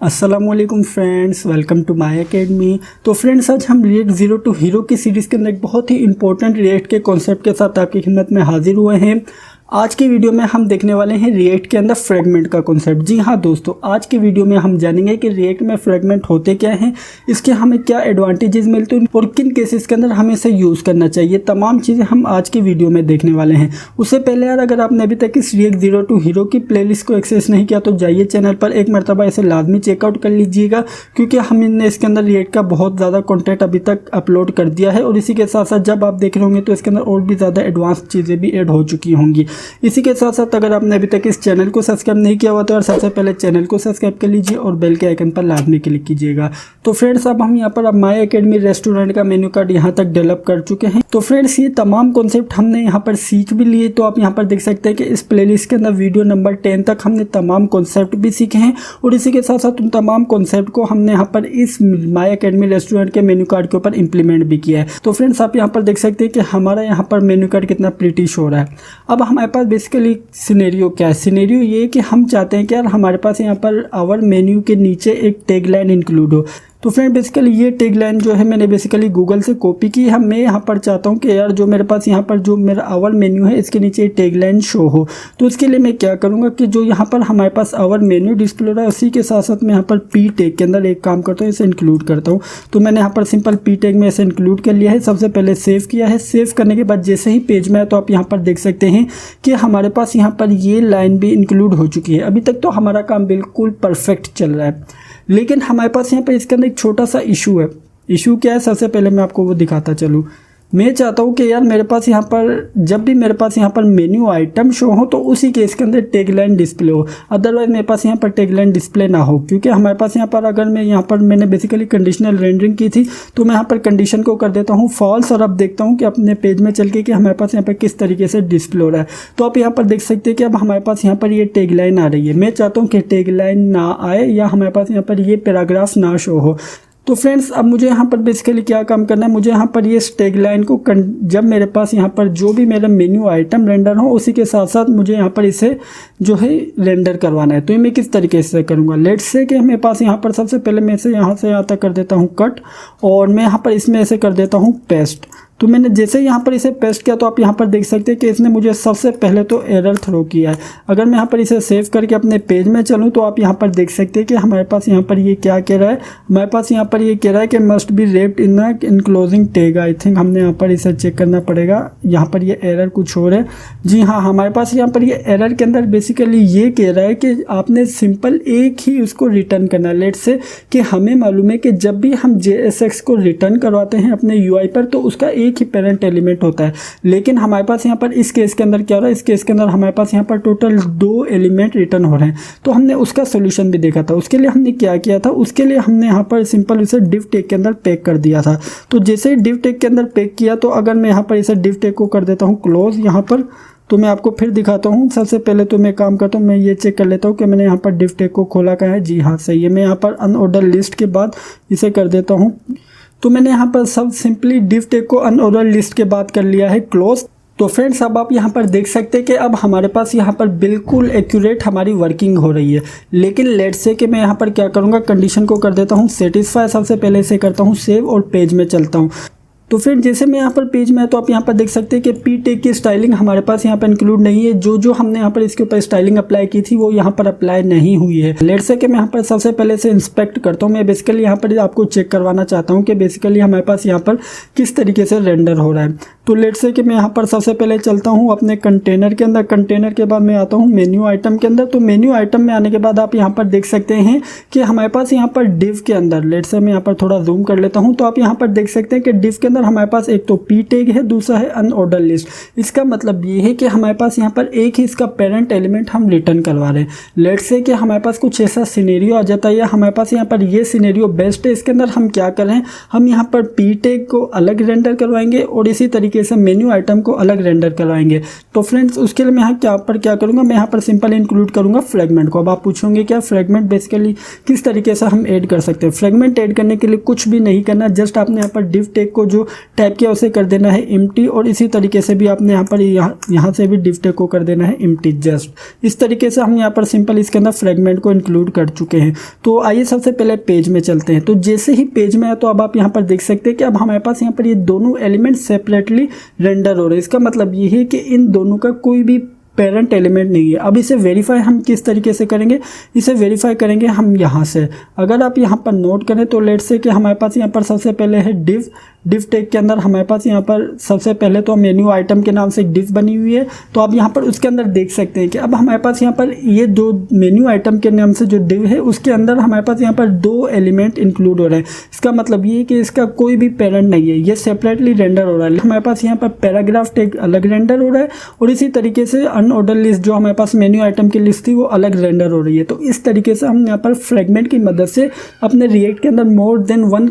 अस्सलामुअलैकुम friends, welcome to my academy. तो friends, आज हम रिएक्ट ज़ीरो टू हीरो की सीरीज़ के अंदर एक बहुत ही इंपॉर्टेंट रिएक्ट के कॉन्सेप्ट के साथ आपकी खिदमत में हाजिर हुए हैं। आज की वीडियो में हम देखने वाले हैं रिएक्ट के अंदर फ्रेगमेंट का कॉन्सेप्ट। जी हाँ दोस्तों, आज की वीडियो में हम जानेंगे कि रिएक्ट में फ्रेगमेंट होते क्या हैं, इसके हमें क्या एडवांटेजेस मिलते हैं और किन केसेस के अंदर हमें इसे यूज़ करना चाहिए। तमाम चीज़ें हम आज की वीडियो में देखने वाले हैं। उससे पहले यार, अगर आपने अभी तक इस रिएक्ट ज़ीरो टू हीरो की प्लेलिस्ट को एक्सेस नहीं किया तो जाइए चैनल पर एक मरतबा इसे लाजमी चेकआउट कर लीजिएगा, क्योंकि हमने इसके अंदर रिएक्ट का बहुत ज़्यादा कॉन्टेंट अभी तक अपलोड कर दिया है। और इसी के साथ साथ जब आप देख रहे होंगे तो इसके अंदर और भी ज़्यादा एडवांस चीज़ें भी ऐड हो चुकी होंगी। इसी के साथ अगर आपने अभी तक इस चैनल को सब्सक्राइब नहीं किया हुआ तो सबसे पहले चैनल को सब्सक्राइब कर लीजिए और बेल के आइकन पर लाजमी क्लिक कीजिएगा। तो फ्रेंड्स, अब हम यहाँ पर माय एकेडमी रेस्टोरेंट का मेन्यू कार्ड यहाँ तक डेवलप कर चुके हैं। तो फ्रेंड्स, ये तमाम कॉन्सेप्ट हमने यहाँ पर सीख भी लिए। तो आप यहाँ पर देख सकते हैं कि इस प्लेलिस्ट के अंदर वीडियो नंबर 10 तक हमने तमाम कॉन्सेप्ट भी सीखे हैं और इसी के साथ साथ उन तमाम कॉन्सेप्ट को हमने यहाँ पर इस माय एकेडमी रेस्टोरेंट के मेन्यू कार्ड के ऊपर इंप्लीमेंट भी किया है। तो फ्रेंड्स, आप यहाँ पर देख सकते हैं कि हमारा यहाँ पर मेन्यू कार्ड कितना प्रिटिश हो रहा है। अब हमारे पास बेसिकली सिनेरियो क्या है। सिनेरियो ये कि हम चाहते हैं कि यार हमारे पास यहाँ पर आवर मेन्यू के नीचे एक टैगलाइन इंक्लूड हो। तो फ्रेंड, बेसिकली ये टैगलाइन जो है मैंने बेसिकली गूगल से कॉपी की है। मैं यहाँ पर चाहता हूँ कि यार जो मेरे पास यहाँ पर जो मेरा आवर मेन्यू है इसके नीचे टैगलाइन शो हो। तो उसके लिए मैं क्या करूँगा कि जो यहाँ पर हमारे पास आवर मेन्यू डिस्प्ले हो रहा है उसी के साथ साथ मैं यहाँ पर पी टैग के अंदर एक काम करता हूँ, इसे इंक्लूड करता हूँ। तो मैंने यहाँ पर सिंपल पी टैग में इसे इंक्लूड कर लिया है। सबसे पहले सेव किया है। सेव करने के बाद जैसे ही पेज में है तो आप यहाँ पर देख सकते हैं कि हमारे पास यहाँ पर ये लाइन भी इंक्लूड हो चुकी है। अभी तक तो हमारा काम बिल्कुल परफेक्ट चल रहा है, लेकिन हमारे पास यहाँ पर इसके अंदर एक छोटा सा इशू है। इशू क्या है, सबसे पहले मैं आपको वो दिखाता चलूँ। मैं चाहता हूँ कि यार मेरे पास यहाँ पर जब भी मेरे पास यहाँ पर मेन्यू आइटम शो हो तो उसी केस के अंदर टैगलाइन डिस्प्ले हो, अदरवाइज मेरे पास यहाँ पर टैगलाइन डिस्प्ले ना हो। क्योंकि हमारे पास यहाँ पर अगर मैं यहाँ पर मैंने बेसिकली कंडीशनल रेंडरिंग की थी तो मैं यहाँ पर कंडीशन को कर देता हूँ फॉल्स और अब देखता हूँ कि अपने पेज में चल के कि हमारे पास यहाँ पर किस तरीके से डिस्प्ले हो रहा है। तो आप यहाँ पर देख सकते हैं कि अब हमारे पास यहाँ पर ये टैगलाइन आ रही है। मैं चाहता हूँ कि टैगलाइन ना आए या हमारे पास यहाँ पर ये पैराग्राफ ना शो हो। तो फ्रेंड्स, अब मुझे यहाँ पर बेसिकली क्या काम करना है, मुझे यहाँ पर ये टैगलाइन को जब मेरे पास यहाँ पर जो भी मेरा मेन्यू आइटम रेंडर हो उसी के साथ साथ मुझे यहाँ पर इसे जो है रेंडर करवाना है। तो ये मैं किस तरीके से करूँगा, लेट्स से कि मेरे पास यहाँ पर सबसे पहले मैं इसे यहाँ से यहाँ तक कर देता हूँ कट और मैं यहाँ पर इसमें ऐसे कर देता हूँ पेस्ट। तो मैंने जैसे यहाँ पर इसे पेस्ट किया तो आप यहाँ पर देख सकते हैं कि इसने मुझे सबसे पहले तो एरर थ्रो किया है। अगर मैं यहाँ पर इसे सेव करके अपने पेज में चलूँ तो आप यहाँ पर देख सकते हैं कि हमारे पास यहाँ पर ये क्या कह रहा है। हमारे पास यहाँ पर ये कह रहा है कि must be raped in the enclosing tag. I think हमने यहाँ पर इसे चेक करना पड़ेगा। यहाँ पर ये एरर कुछ और है। जी हाँ, हमारे पास यहाँ पर ये एरर के अंदर बेसिकली ये कह रहा है कि आपने सिंपल एक ही उसको रिटर्न करना है। लेट्स से कि हमें मालूम है कि जब भी हम JSX को रिटर्न करवाते हैं अपने UI पर तो उसका एक ही पेरेंट एलिमेंट होता है। लेकिन हमारे पास यहाँ पर इस केस के अंदर क्या हो रहा है, इस केस के अंदर हमारे पास यहाँ पर टोटल 2 एलिमेंट रिटर्न हो रहे हैं। तो हमने उसका सोल्यूशन भी देखा था। उसके लिए हमने क्या किया था, उसके लिए हमने यहाँ पर सिंपल इसे div टैग के अंदर पैक कर दिया था। तो जैसे ही div टैग के अंदर पैक किया तो अगर मैं यहाँ पर इसे div टैग को कर देता हूँ क्लोज यहाँ पर, तो मैं आपको फिर दिखाता हूँ। सबसे पहले तो मैं काम करता हूँ, मैं ये चेक कर लेता हूँ कि मैंने यहाँ पर div टैग को खोला कहाँ है। जी हाँ, सही है। मैं यहाँ पर अनऑर्डर लिस्ट के बाद इसे कर देता हूँ। तो मैंने यहाँ पर सब सिंपली div टैग को अनऑर्डर लिस्ट के बाद कर लिया है क्लोज। तो फ्रेंड्स, अब आप यहाँ पर देख सकते हैं कि अब हमारे पास यहाँ पर बिल्कुल एक्यूरेट हमारी वर्किंग हो रही है। लेकिन लेट्स से कि मैं यहाँ पर क्या करूँगा, कंडीशन को कर देता हूँ सेटिस्फाई। सबसे पहले इसे करता हूँ सेव और पेज में चलता हूँ। तो फिर जैसे मैं यहाँ पर पेज में है तो आप यहाँ पर देख सकते हैं कि पी टैग की स्टाइलिंग हमारे पास यहाँ पर इंक्लूड नहीं है। जो हमने यहाँ पर इसके ऊपर स्टाइलिंग अप्लाई की थी वो यहाँ पर अप्लाई नहीं हुई है। लेट्स से कि मैं यहाँ पर सबसे पहले से इंस्पेक्ट करता हूँ। मैं बेसिकली यहाँ पर आपको चेक करवाना चाहता हूँ कि बेसिकली हमारे पास यहाँ पर किस तरीके से रेंडर हो रहा है। तो लेट्स से कि मैं यहाँ पर सबसे पहले चलता हूँ अपने कंटेनर के अंदर। कंटेनर के बाद मैं आता हूँ मेन्यू आइटम के अंदर। तो मेन्यू आइटम में आने के बाद आप यहाँ पर देख सकते हैं कि हमारे पास यहाँ पर डिव के अंदर, लेट्स से मैं यहाँ पर थोड़ा जूम कर लेता हूँ, तो आप यहाँ पर देख सकते हैं कि डिव के अंदर हमारे पास एक तो पी टैग है, दूसरा है अनऑर्डर लिस्ट। इसका मतलब ये है कि हमारे पास यहाँ पर एक ही इसका पेरेंट एलिमेंट हम रिटर्न करवा रहे हैं। लेट्स से कि हमारे पास कुछ ऐसा सिनेरियो आ जाता है या हमारे पास यहाँ पर ये सिनेरियो बेस्ट है, इसके अंदर हम क्या कर रहे हैं, हम यहाँ पर पी टैग को अलग रेंडर करवाएंगे और इसी तरीके से मेन्यू आइटम को अलग रेंडर करवाएंगे। तो फ्रेंड्स, उसके लिए मैं यहाँ पर क्या करूँगा, मैं यहाँ पर सिंपल इंक्लूड करूँगा फ्रेगमेंट को। अब आप पूछोगे क्या फ्रेगमेंट बेसिकली किस तरीके से हम ऐड कर सकते हैं। फ्रेगमेंट ऐड करने के लिए कुछ भी नहीं करना, जस्ट आपने यहाँ पर डिव टैग को जो जो टाइप किया उसे कर देना है एम्प्टी, और इसी तरीके से भी आपने यहाँ पर यहाँ से भी div tag को कर देना है एम्प्टी। जस्ट इस तरीके से हम यहाँ पर सिंपल इसके अंदर फ्रेगमेंट को इंक्लूड कर चुके हैं। तो आइए सबसे पहले पेज में चलते हैं। तो जैसे ही पेज में है तो अब आप यहाँ पर देख सकते हैं कि अब हमारे पास यहाँ पर ये दोनों एलिमेंट सेपरेटली रेंडर हो रहे हैं। इसका मतलब ये है कि इन दोनों का कोई भी पेरेंट एलिमेंट नहीं है। अब इसे वेरीफाई हम किस तरीके से करेंगे, इसे वेरीफाई करेंगे हम यहाँ से। अगर आप यहाँ पर नोट करें तो लेट्स से कि हमारे पास यहाँ पर सबसे पहले है div टैग के अंदर हमारे पास यहाँ पर सबसे पहले तो मेन्यू आइटम के नाम से एक div बनी हुई है। तो आप यहाँ पर उसके अंदर देख सकते हैं कि अब हमारे पास यहाँ पर ये दो मेन्यू आइटम के नाम से जो div है उसके अंदर हमारे पास यहाँ पर दो एलिमेंट इंक्लूड हो रहे हैं। इसका मतलब ये है कि इसका कोई भी पेरेंट नहीं है, ये सेपरेटली रेंडर हो रहा है। हमारे पास यहाँ पर पैराग्राफ टैग अलग रेंडर हो रहा है और इसी तरीके से अनऑर्डर लिस्ट जो हमारे पास मेन्यू आइटम की लिस्ट थी वो अलग रेंडर हो रही है। तो इस तरीके से हम यहाँ पर फ्रेगमेंट की मदद से अपने रिएक्ट के अंदर more than one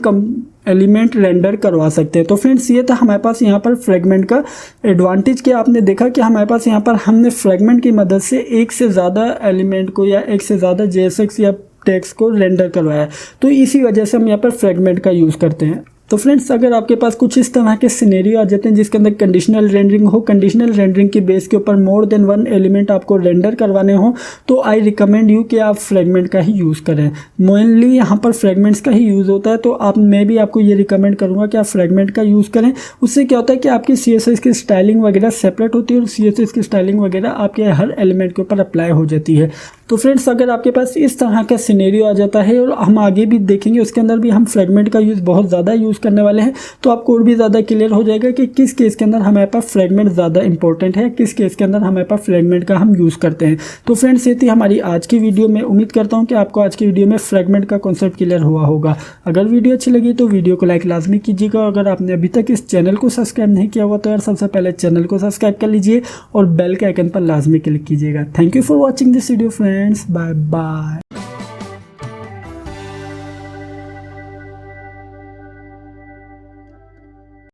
element render करवा सकते हैं। तो फ्रेंड्स ये था हमारे पास यहाँ पर फ्रेगमेंट का एडवांटेज कि आपने देखा कि हमारे पास यहाँ पर हमने फ्रेगमेंट की मदद से एक से ज़्यादा एलिमेंट को या एक से ज़्यादा JSX या टेक्स्ट को रेंडर करवाया। तो इसी वजह से हम यहाँ पर फ्रेगमेंट का यूज़ करते हैं। तो फ्रेंड्स अगर आपके पास कुछ इस तरह के सिनेरियो आ जाते हैं जिसके अंदर कंडीशनल रेंडरिंग हो, कंडीशनल रेंडरिंग की बेस के ऊपर मोर देन वन एलिमेंट आपको रेंडर करवाने हो, तो आई रिकमेंड यू कि आप फ्रेगमेंट का ही यूज़ करें। मेनली यहाँ पर फ्रेगमेंट्स का ही यूज़ होता है। तो मैं भी आपको ये रिकमेंड करूँगा कि आप फ्रेगमेंट का यूज़ करें। उससे क्या होता है कि आपकी CSS की स्टाइलिंग वगैरह सेपरेट होती है और CSS की स्टाइलिंग वगैरह आपके हर एलिमेंट के ऊपर अप्लाई हो जाती है। तो फ्रेंड्स अगर आपके पास इस तरह का सिनेरियो आ जाता है और हम आगे भी देखेंगे उसके अंदर भी हम फ्रेगमेंट का यूज़ बहुत ज़्यादा यूज़ करने वाले हैं, तो आपको और भी ज़्यादा क्लियर हो जाएगा कि किस केस के अंदर हमारे पास फ्रेगमेंट ज़्यादा इंपॉर्टेंट है, किस केस के अंदर हमारे पास फ्रेगमेंट का हम यूज़ करते हैं। तो फ्रेंड्स ये थी हमारी आज की वीडियो। मैं उम्मीद करता हूँ कि आपको आज की वीडियो में फ्रेगमेंट का कॉन्सेप्ट क्लियर हुआ होगा। अगर वीडियो अच्छी लगी तो वीडियो को लाइक लाजमी कीजिएगा। और अगर आपने अभी तक इस चैनल को सब्सक्राइब नहीं किया हुआ तो यार सबसे पहले चैनल को सब्सक्राइब कर लीजिए और बेल के आइकन पर लाजमी क्लिक कीजिएगा। Thank you for watching this video friends. Bye bye.